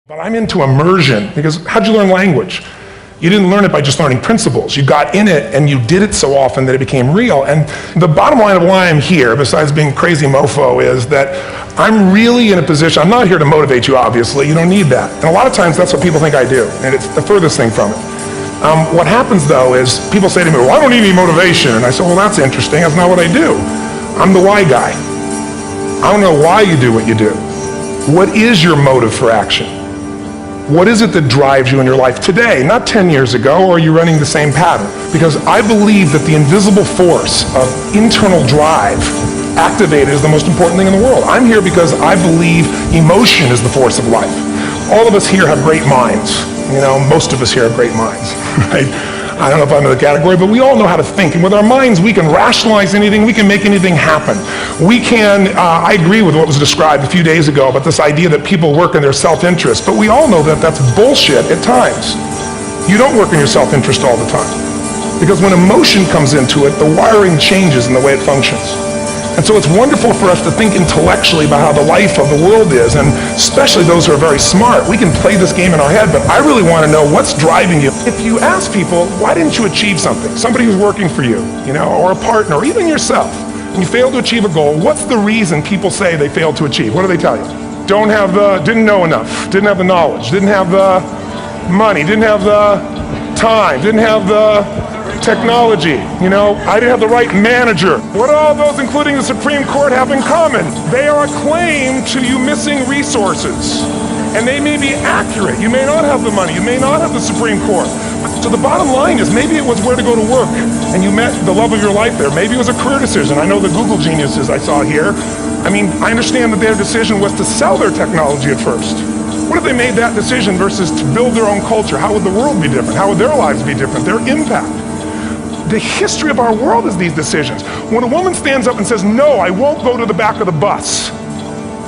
But I'm into immersion, because how'd you learn language? You didn't learn it by just learning principles. You got in it and you did it so often that it became real. And the bottom line of why I'm here, besides being a crazy mofo, is that I'm really in a position, I'm not here to motivate you, obviously, you don't need that. And a lot of times that's what people think I do, and it's the furthest thing from it. What happens though is people say to me, well, I don't need any motivation. And I say, well, that's interesting, that's not what I do. I'm the why guy. I don't know why you do what you do. What is your motive for action? What is it that drives you in your life today, not 10 years ago, or are you running the same pattern? Because I believe that the invisible force of internal drive activated is the most important thing in the world. I'm here because I believe emotion is the force of life. All of us here have great minds. You know, most of us here have great minds, right? I don't know if I'm in the category, but we all know how to think. And with our minds, we can rationalize anything, we can make anything happen. We can, I agree with what was described a few days ago about this idea that people work in their self-interest, but we all know that that's bullshit at times. You don't work in your self-interest all the time. Because when emotion comes into it, the wiring changes in the way it functions. And so it's wonderful for us to think intellectually about how the life of the world is, and especially those who are very smart. We can play this game in our head, but I really want to know what's driving you. If you ask people, why didn't you achieve something? Somebody who's working for you, or a partner, or even yourself, and you failed to achieve a goal, what's the reason people say they failed to achieve? What do they tell you? Didn't know enough, didn't have the knowledge, didn't have the money, didn't have the time, didn't have the technology, I didn't have the right manager. What do all those, including the Supreme Court, have in common? They are a claim to you missing resources. And they may be accurate. You may not have the money, you may not have the Supreme Court. So the bottom line is, maybe it was where to go to work, and you met the love of your life there. Maybe it was a career decision. I know the Google geniuses I saw here. I understand that their decision was to sell their technology at first. What if they made that decision versus to build their own culture? How would the world be different? How would their lives be different? Their impact. The history of our world is these decisions. When a woman stands up and says, no, I won't go to the back of the bus,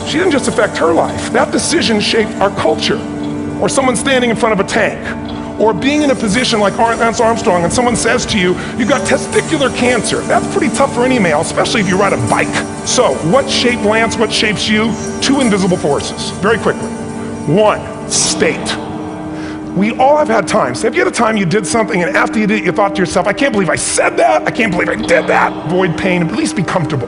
she didn't just affect her life. That decision shaped our culture. Or someone standing in front of a tank. Or being in a position like Lance Armstrong and someone says to you, you've got testicular cancer. That's pretty tough for any male, especially if you ride a bike. So, what shaped Lance, what shapes you? Two invisible forces, very quickly. One, state. We all have had times. Have you had a time you did something and after you did it, you thought to yourself, I can't believe I said that, I can't believe I did that. Avoid pain, at least be comfortable.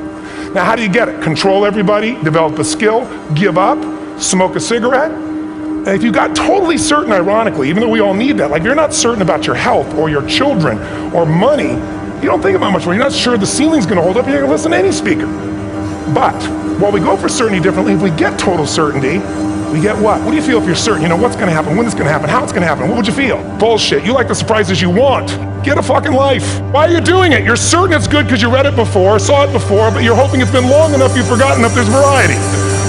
Now, how do you get it? Control everybody, develop a skill, give up, smoke a cigarette. And if you got totally certain, ironically, even though we all need that, like if you're not certain about your health or your children or money, you don't think about much more. You're not sure the ceiling's gonna hold up, you're gonna listen to any speaker. But while we go for certainty differently, if we get total certainty, we get what? What do you feel if you're certain? What's gonna happen, when it's gonna happen, how it's gonna happen? What would you feel? Bullshit. You like the surprises you want. Get a fucking life. Why are you doing it? You're certain it's good because you read it before, saw it before, but you're hoping it's been long enough you've forgotten if there's variety.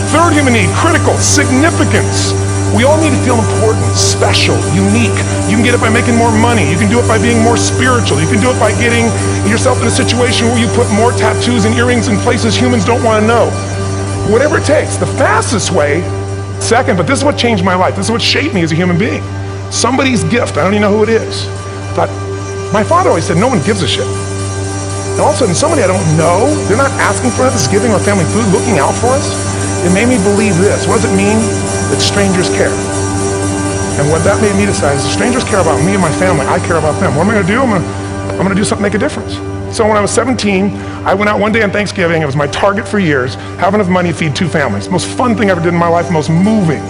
Third human need, critical, significance. We all need to feel important, special, unique. You can get it by making more money. You can do it by being more spiritual. You can do it by getting yourself in a situation where you put more tattoos and earrings in places humans don't want to know. Whatever it takes. The fastest way, second, but this is what changed my life. This is what shaped me as a human being. Somebody's gift, I don't even know who it is. But my father always said, no one gives a shit. And all of a sudden, somebody I don't know, they're not asking for us, giving our family food, looking out for us. It made me believe this. What does it mean? That strangers care. And what that made me decide is, strangers care about me and my family, I care about them. What am I gonna do? I'm gonna do something to make a difference. So when I was 17, I went out one day on Thanksgiving. It was my target for years, have enough money to feed 2 families. Most fun thing I ever did in my life, most moving.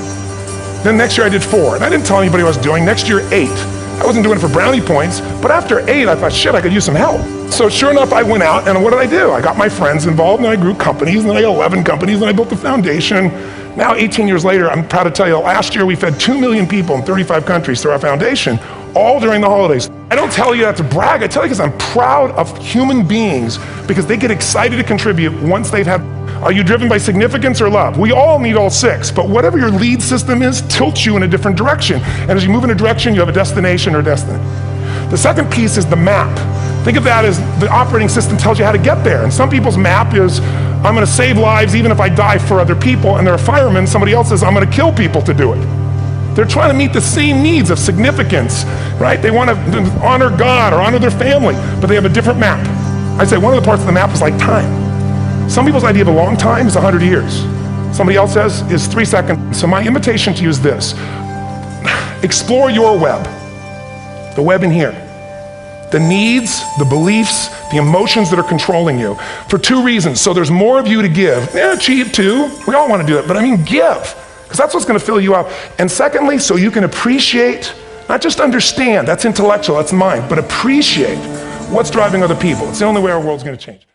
Then next year I did 4, and I didn't tell anybody what I was doing. Next year, 8. I wasn't doing it for brownie points, but after 8, I thought, shit, I could use some help. So sure enough, I went out, and what did I do? I got my friends involved, and I grew companies, and then I got 11 companies, and I built a foundation. Now, 18 years later, I'm proud to tell you, last year we fed 2 million people in 35 countries through our foundation, all during the holidays. I don't tell you that to brag, I tell you because I'm proud of human beings because they get excited to contribute once they've had. Are you driven by significance or love? We all need all 6, but whatever your lead system is, tilts you in a different direction. And as you move in a direction, you have a destination or destiny. The second piece is the map. Think of that as the operating system tells you how to get there. And some people's map is, I'm gonna save lives even if I die for other people, and they're a fireman, somebody else says, I'm gonna kill people to do it. They're trying to meet the same needs of significance, right? They want to honor God or honor their family, but they have a different map. I say one of the parts of the map is like time. Some people's idea of a long time is 100 years. Somebody else says is 3 seconds. So my invitation to you is this. Explore your web, the web in here. The needs, the beliefs, the emotions that are controlling you, for two reasons. So there's more of you to give. Achieve too, we all want to do it, but I mean give, because that's what's going to fill you up. And secondly, so you can appreciate, not just understand, that's intellectual, that's mind, but appreciate what's driving other people. It's the only way our world's going to change.